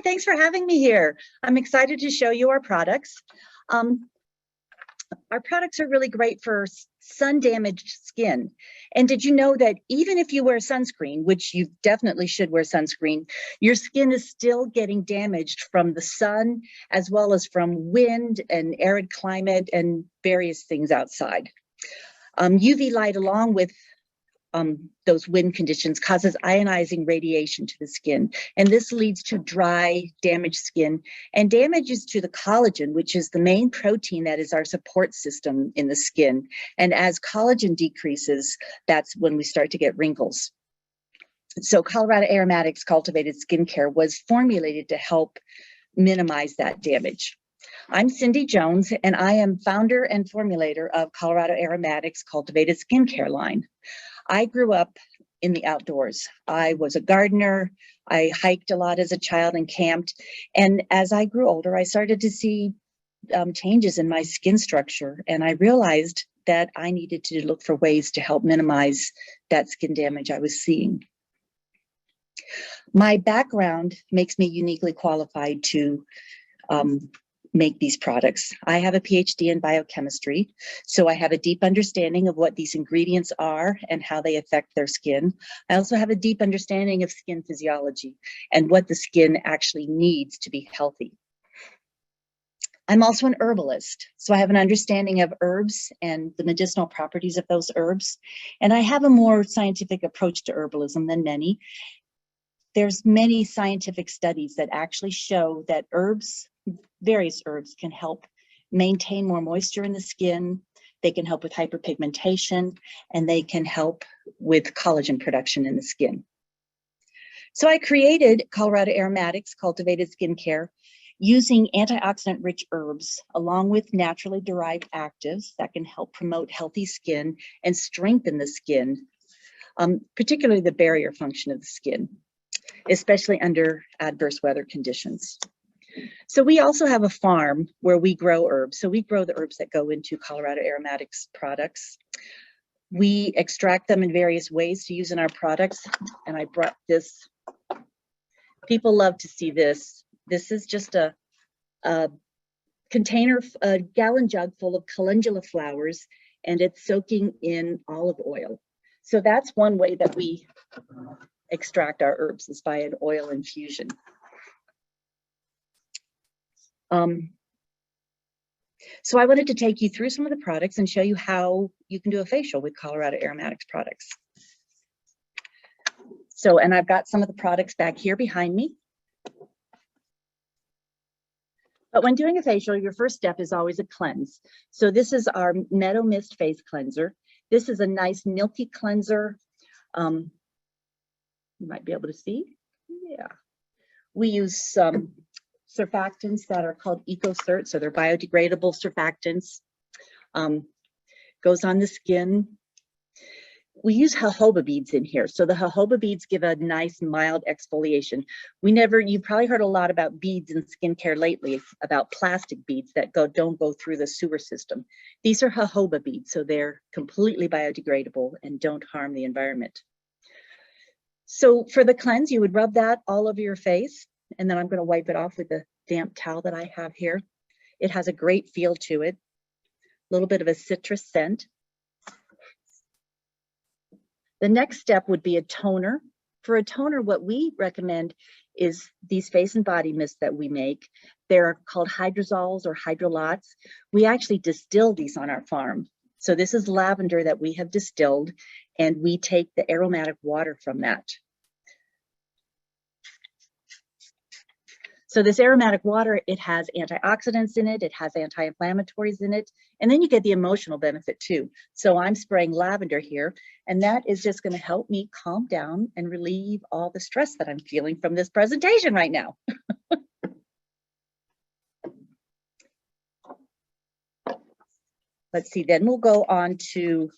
Thanks for having me here. I'm excited to show you our products. Our products are really great for sun-damaged skin. And did you know that even if you wear sunscreen, which you definitely should wear sunscreen, your skin is still getting damaged from the sun, as well as from wind and arid climate and various things outside. UV light, along with those wind conditions, causes ionizing radiation to the skin, and this leads to dry, damaged skin and damages to the collagen, which is the main protein that is our support system in the skin. And as collagen decreases, that's when we start to get wrinkles. So Colorado Aromatics Cultivated Skincare was formulated to help minimize that damage. I'm Cindy Jones, and I am founder and formulator of Colorado Aromatics Cultivated Skincare line. I grew up in the outdoors. I was a gardener. I hiked a lot as a child and camped. And as I grew older, I started to see changes in my skin structure. And I realized that I needed to look for ways to help minimize that skin damage I was seeing. My background makes me uniquely qualified to make these products. I have a PhD in biochemistry, so I have a deep understanding of what these ingredients are and how they affect their skin. I also have a deep understanding of skin physiology and what the skin actually needs to be healthy. I'm also an herbalist, so I have an understanding of herbs and the medicinal properties of those herbs, and I have a more scientific approach to herbalism than many. There's many scientific studies that actually show that various herbs can help maintain more moisture in the skin, they can help with hyperpigmentation, and they can help with collagen production in the skin. So I created Colorado Aromatics Cultivated Skincare using antioxidant-rich herbs along with naturally derived actives that can help promote healthy skin and strengthen the skin, particularly the barrier function of the skin, especially under adverse weather conditions. So we also have a farm where we grow herbs. So we grow the herbs that go into Colorado Aromatics products. We extract them in various ways to use in our products. And I brought this. People love to see this. This is just a container, a gallon jug full of calendula flowers, and it's soaking in olive oil. So that's one way that we extract our herbs, is by an oil infusion. So I wanted to take you through some of the products and show you how you can do a facial with Colorado Aromatics products. So, and I've got some of the products back here behind me. But when doing a facial, your first step is always a cleanse. So this is our Meadow Mist Face Cleanser. This is a nice milky cleanser. You might be able to see. Yeah. We use some surfactants that are called EcoCert, so they're biodegradable surfactants. Goes on the skin. We use jojoba beads in here. So the jojoba beads give a nice mild exfoliation. You probably heard a lot about beads in skincare lately, about plastic beads that don't go through the sewer system. These are jojoba beads, so they're completely biodegradable and don't harm the environment. So for the cleanse, you would rub that all over your face, and then I'm going to wipe it off with a damp towel that I have here. It has a great feel to it, a little bit of a citrus scent. The next step would be a toner. For a toner, what we recommend is these face and body mists that we make. They're called hydrosols or hydrolates. We actually distill these on our farm. So this is lavender that we have distilled, and we take the aromatic water from that. So this aromatic water, it has antioxidants in it, it has anti-inflammatories in it, and then you get the emotional benefit too. So I'm spraying lavender here, and that is just going to help me calm down and relieve all the stress that I'm feeling from this presentation right now. Let's see, then we'll go on to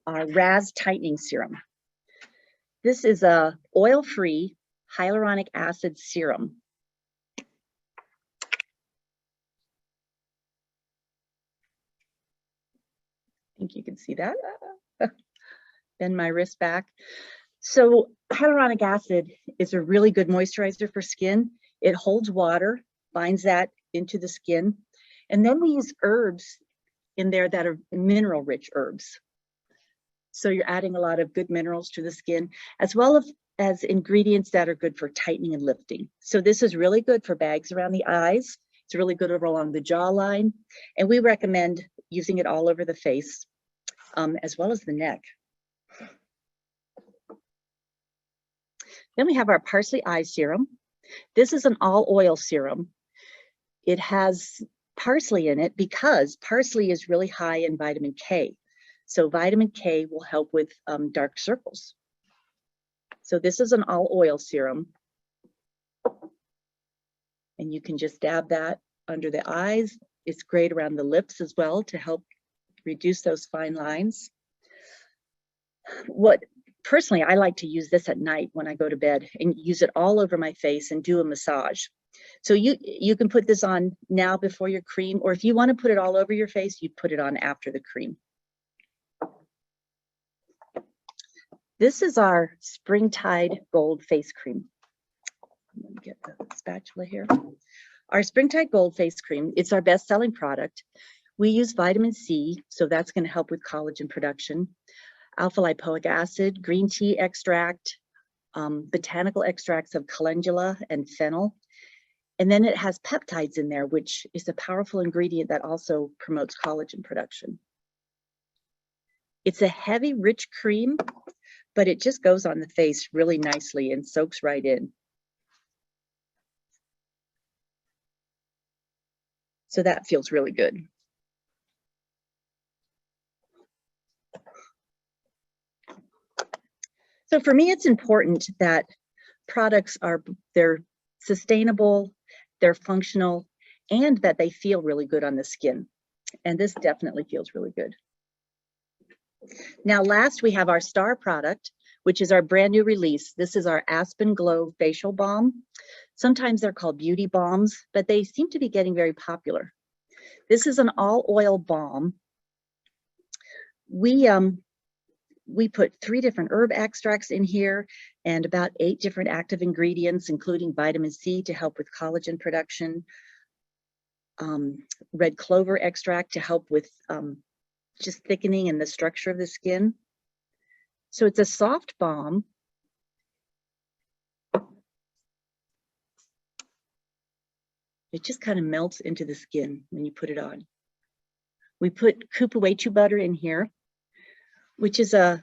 our Raz Tightening Serum. This is a oil-free hyaluronic acid serum. I think you can see that. Bend my wrist back. So hyaluronic acid is a really good moisturizer for skin. It holds water, binds that into the skin. And then we use herbs in there that are mineral-rich herbs. So you're adding a lot of good minerals to the skin, as well as ingredients that are good for tightening and lifting. So this is really good for bags around the eyes. It's really good over along the jawline. And we recommend using it all over the face, as well as the neck. Then we have our parsley eye serum. This is an all oil serum. It has parsley in it because parsley is really high in vitamin K. So vitamin K will help with dark circles. So this is an all oil serum. And you can just dab that under the eyes. It's great around the lips as well to help reduce those fine lines. Personally, I like to use this at night when I go to bed and use it all over my face and do a massage. So you can put this on now before your cream, or if you want to put it all over your face, you put it on after the cream. This is our Springtide Gold Face Cream. Let me get the spatula here. Our Springtide Gold Face Cream, it's our best-selling product. We use vitamin C, so that's going to help with collagen production. Alpha lipoic acid, green tea extract, botanical extracts of calendula and fennel. And then it has peptides in there, which is a powerful ingredient that also promotes collagen production. It's a heavy, rich cream, but it just goes on the face really nicely and soaks right in. So that feels really good. So for me, it's important that products they're sustainable, they're functional, and that they feel really good on the skin. And this definitely feels really good. Now, last we have our star product, which is our brand new release. This is our Aspenglow facial balm. Sometimes they're called beauty balms, but they seem to be getting very popular. This is an all oil balm. We put 3 different herb extracts in here and about 8 different active ingredients, including vitamin C to help with collagen production, red clover extract to help with just thickening and the structure of the skin. So it's a soft balm. It just kind of melts into the skin when you put it on. We put cupuaçu butter in here, which is a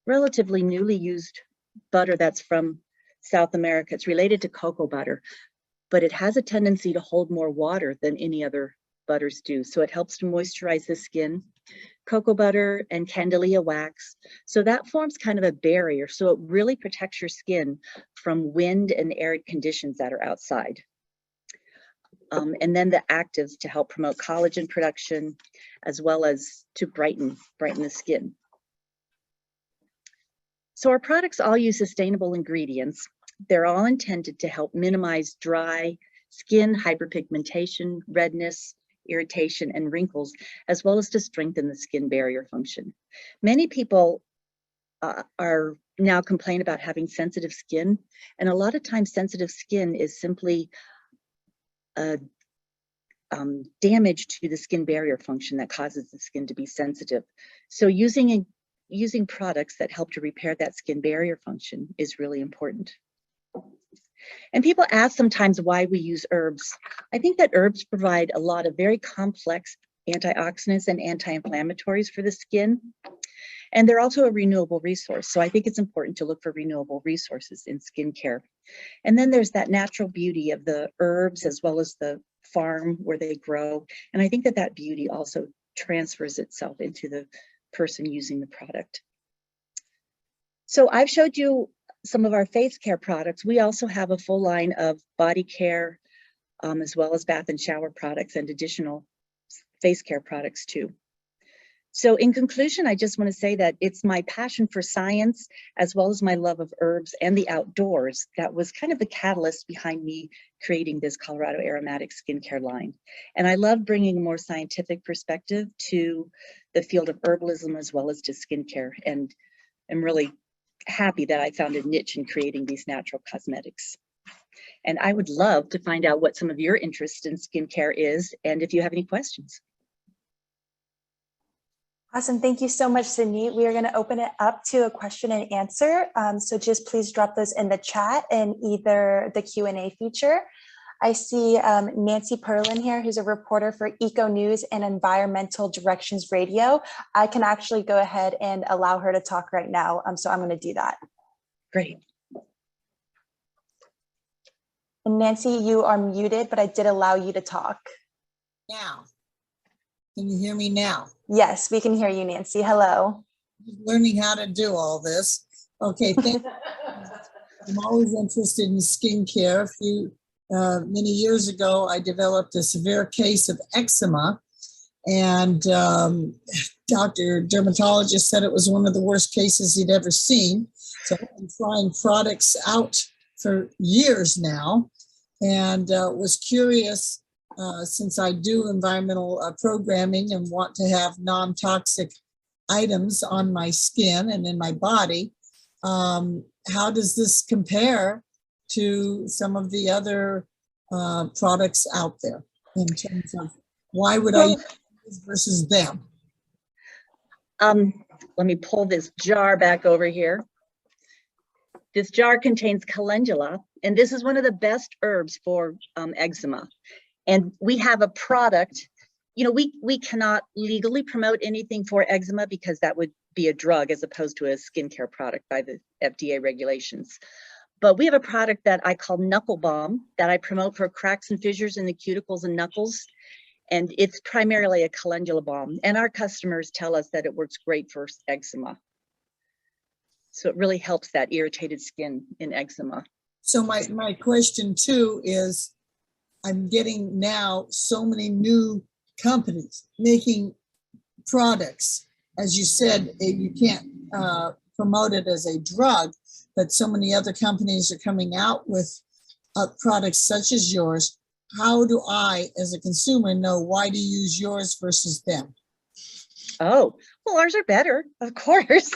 relatively newly used butter that's from South America. It's related to cocoa butter, but it has a tendency to hold more water than any other butters do. So it helps to moisturize the skin. Cocoa butter and candelia wax. So that forms kind of a barrier. So it really protects your skin from wind and arid conditions that are outside. And then the actives to help promote collagen production, as well as to brighten the skin. So our products all use sustainable ingredients. They're all intended to help minimize dry skin, hyperpigmentation, redness, irritation, and wrinkles, as well as to strengthen the skin barrier function. Many people are now complain about having sensitive skin, and a lot of times sensitive skin is simply damage to the skin barrier function that causes the skin to be sensitive. So using products that help to repair that skin barrier function is really important. And people ask sometimes why we use herbs. I think that herbs provide a lot of very complex antioxidants and anti-inflammatories for the skin. And they're also a renewable resource. So I think it's important to look for renewable resources in skincare. And then there's that natural beauty of the herbs as well as the farm where they grow. And I think that that beauty also transfers itself into the person using the product. So I've showed you some of our face care products. We also have a full line of body care, as well as bath and shower products and additional face care products too. So in conclusion, I just want to say that it's my passion for science, as well as my love of herbs and the outdoors, that was kind of the catalyst behind me creating this Colorado Aromatics skincare line. And I love bringing a more scientific perspective to the field of herbalism as well as to skincare. And I'm really happy that I found a niche in creating these natural cosmetics. And I would love to find out what some of your interest in skincare is, and if you have any questions. Awesome. Thank you so much, Sydney. We are going to open it up to a question and answer. So just please drop those in the chat in either the Q&A feature. I see Nancy Perlin here, who's a reporter for Eco News and Environmental Directions Radio. I can actually go ahead and allow her to talk right now. So I'm going to do that. Great. And Nancy, you are muted, but I did allow you to talk. Now, can you hear me now? Yes, we can hear you, Nancy. Hello. Learning how to do all this. Okay, thank you. I'm always interested in skincare. Many years ago, I developed a severe case of eczema, and dermatologist said it was one of the worst cases he'd ever seen. So I've been trying products out for years now, and was curious, since I do environmental programming and want to have non-toxic items on my skin and in my body, how does this compare to some of the other products out there in terms of why would I use this versus them? Let me pull this jar back over here. This jar contains calendula, and this is one of the best herbs for eczema. And we have a product, you know, we cannot legally promote anything for eczema because that would be a drug as opposed to a skincare product by the FDA regulations. But we have a product that I call Knuckle Balm that I promote for cracks and fissures in the cuticles and knuckles. And it's primarily a calendula balm. And our customers tell us that it works great for eczema. So it really helps that irritated skin in eczema. So my question too is, I'm getting now so many new companies making products. As you said, you can't promote it as a drug, but so many other companies are coming out with products such as yours. How do I, as a consumer, know why to use yours versus them? Oh, well, ours are better, of course.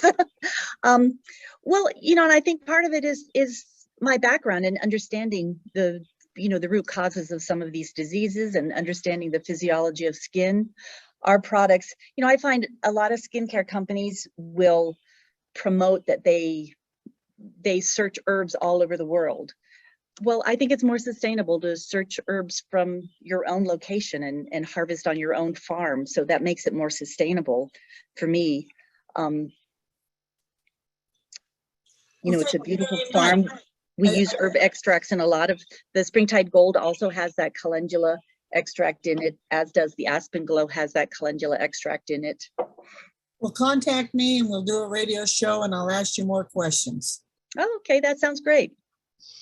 Well, you know, and I think part of it is my background in understanding the root causes of some of these diseases and understanding the physiology of skin. Our products, you know, I find a lot of skincare companies will promote that they search herbs all over the world. Well, I think it's more sustainable to search herbs from your own location and harvest on your own farm. So that makes it more sustainable for me. You know, it's a beautiful farm. We use herb extracts, and a lot of the Springtide Gold also has that calendula extract in it, as does the Aspenglow has that calendula extract in it. Well, contact me and we'll do a radio show and I'll ask you more questions. Oh, okay, that sounds great.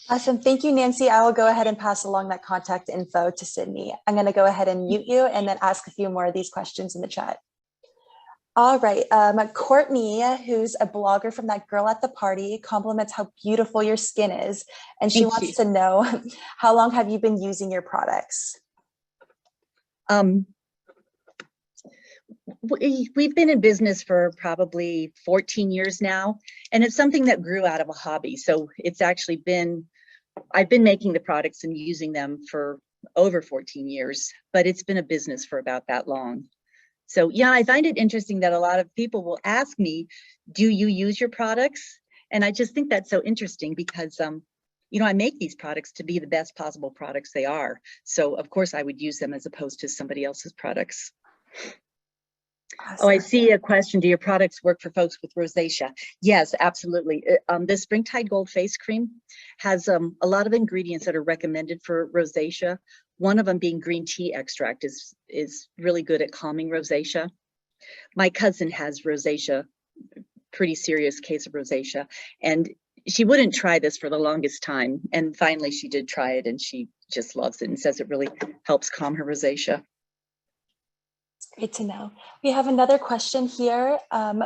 Awesome. Thank you, Nancy. I will go ahead and pass along that contact info to Sydney. I'm going to go ahead and mute you and then ask a few more of these questions in the chat. All right. Courtney, who's a blogger from That Girl at the Party, compliments how beautiful your skin is. And she wants to know, how long have you been using your products? We've been in business for probably 14 years now, and it's something that grew out of a hobby. So it's actually been, I've been making the products and using them for over 14 years, but it's been a business for about that long. So yeah, I find it interesting that a lot of people will ask me, do you use your products? And I just think that's so interesting because, you know, I make these products to be the best possible products they are. So of course I would use them as opposed to somebody else's products. Awesome. Oh, I see a question. Do your products work for folks with rosacea? Yes, absolutely. The Springtide Gold Face Cream has a lot of ingredients that are recommended for rosacea. One of them being green tea extract is really good at calming rosacea. My cousin has rosacea, pretty serious case of rosacea, and she wouldn't try this for the longest time. And finally she did try it and she just loves it and says it really helps calm her rosacea. Great to know. We have another question here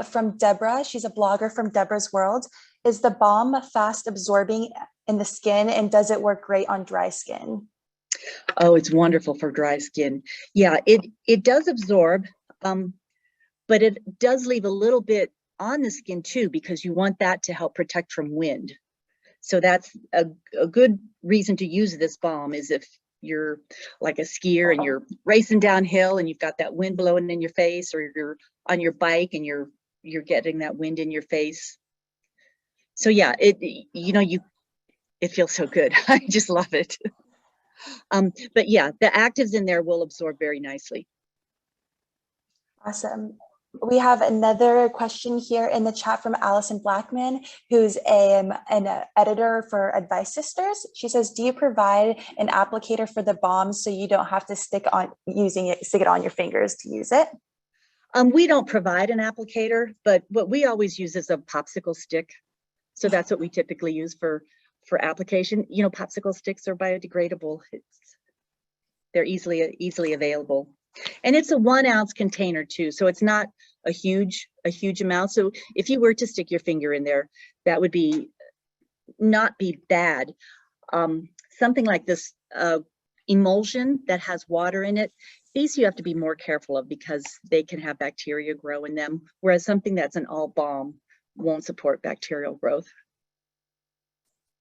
from Deborah. She's a blogger from Deborah's World. Is the balm fast absorbing in the skin, and does it work great on dry skin? Oh, it's wonderful for dry skin. Yeah, it does absorb, but it does leave a little bit on the skin too, because you want that to help protect from wind. So that's a good reason to use this balm, is if you're like a skier and you're racing downhill and you've got that wind blowing in your face, or you're on your bike and you're getting that wind in your face. So yeah, it feels so good. I just love it. But yeah, the actives in there will absorb very nicely. Awesome. We have another question here in the chat from Allison Blackman, who's an editor for Advice Sisters. She says, do you provide an applicator for the balm so you don't have to stick it on your fingers to use it? We don't provide an applicator, but what we always use is a popsicle stick. So that's what we typically use for application. You know, popsicle sticks are biodegradable. They're easily available. And it's a 1 ounce container too, so it's not a huge amount. So if you were to stick your finger in there, that would not be bad. Something like this emulsion that has water in it, these you have to be more careful of because they can have bacteria grow in them, whereas something that's an all balm won't support bacterial growth.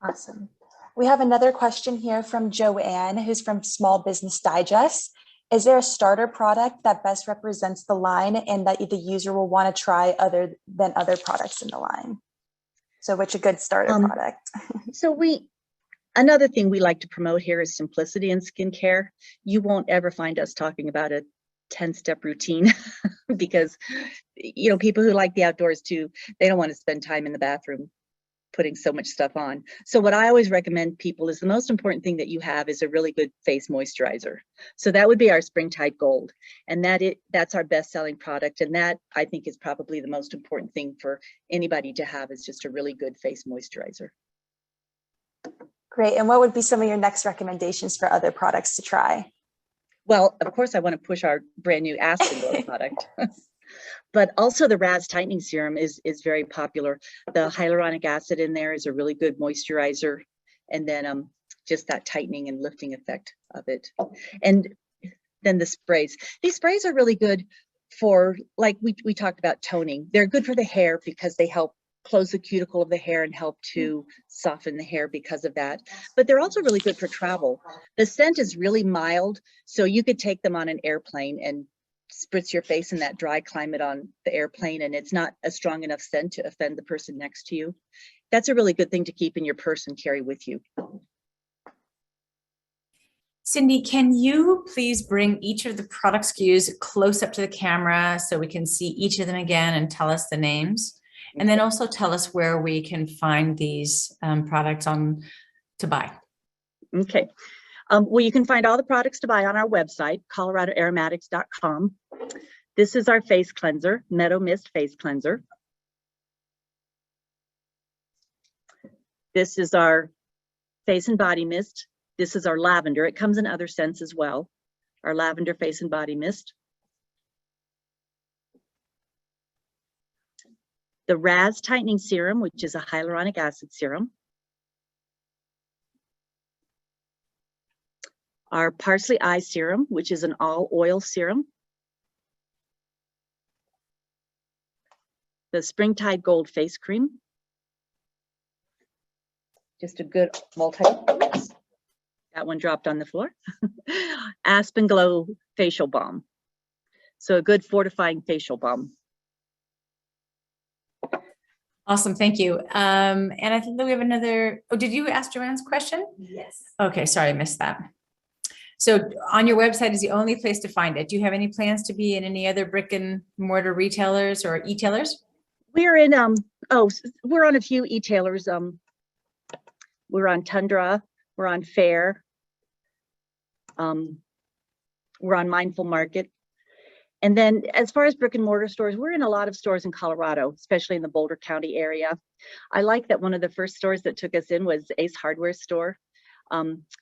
Awesome. We have another question here from Joanne, who's from Small Business Digest. Is there a starter product that best represents the line and that the user will want to try other than other products in the line? So which a good starter product? So another thing we like to promote here is simplicity in skincare. You won't ever find us talking about a 10-step routine because, you know, people who like the outdoors too, they don't want to spend time in the bathroom putting so much stuff on. So what I always recommend people is the most important thing that you have is a really good face moisturizer. So that would be our Springtide Gold. And that's our best-selling product. And that, I think, is probably the most important thing for anybody to have, is just a really good face moisturizer. Great. And what would be some of your next recommendations for other products to try? Well, of course, I want to push our brand new Aspenglow product. But also the RAS tightening serum is very popular. The hyaluronic acid in there is a really good moisturizer. And then just that tightening and lifting effect of it. And then the sprays. These sprays are really good for, like we talked about, toning. They're good for the hair because they help close the cuticle of the hair and help to soften the hair because of that. But they're also really good for travel. The scent is really mild, so you could take them on an airplane and spritz your face in that dry climate on the airplane, and it's not a strong enough scent to offend the person next to you. That's a really good thing to keep in your purse and carry with you. Cindy, can you please bring each of the product SKUs close up to the camera so we can see each of them again and tell us the names? And then also tell us where we can find these products to buy. Okay. Well, you can find all the products to buy on our website, coloradoaromatics.com. This is our face cleanser, Meadow Mist Face Cleanser. This is our face and body mist. This is our lavender. It comes in other scents as well. Our lavender face and body mist. The RAS tightening serum, which is a hyaluronic acid serum. Our parsley eye serum, which is an all oil serum. The Springtide Gold face cream. Just a good multi-purpose. That one dropped on the floor. Aspenglow facial balm. So a good fortifying facial balm. Awesome, thank you. And I think that we have another, did you ask Joanne's question? Yes. Okay, sorry, I missed that. So on your website is the only place to find it. Do you have any plans to be in any other brick and mortar retailers or e-tailers? We're in, we're on a few e-tailers. We're on Tundra, we're on Fair, we're on Mindful Market. And then as far as brick and mortar stores, we're in a lot of stores in Colorado, especially in the Boulder County area. I like that one of the first stores that took us in was Ace Hardware store,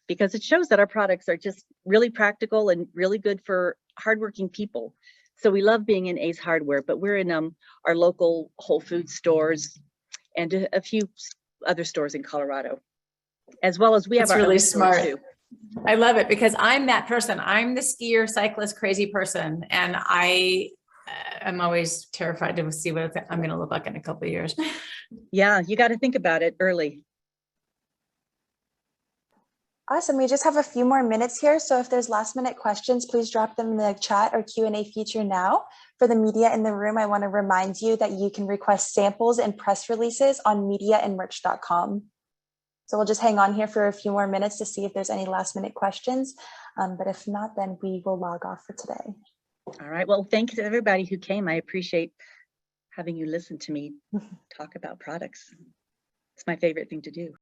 because it shows that our products are just really practical and really good for hardworking people. So we love being in Ace Hardware, but we're in our local Whole Foods stores and a few other stores in Colorado, as well as we have. That's our really smart. Too. I love it because I'm that person. I'm the skier, cyclist, crazy person. And I I'm always terrified to see what I'm going to look like in a couple of years. Yeah, you got to think about it early. Awesome. We just have a few more minutes here. So if there's last minute questions, please drop them in the chat or Q&A feature now. For the media in the room, I want to remind you that you can request samples and press releases on mediaandmerch.com. So we'll just hang on here for a few more minutes to see if there's any last minute questions. But if not, then we will log off for today. All right. Well, thank you to everybody who came. I appreciate having you listen to me talk about products. It's my favorite thing to do.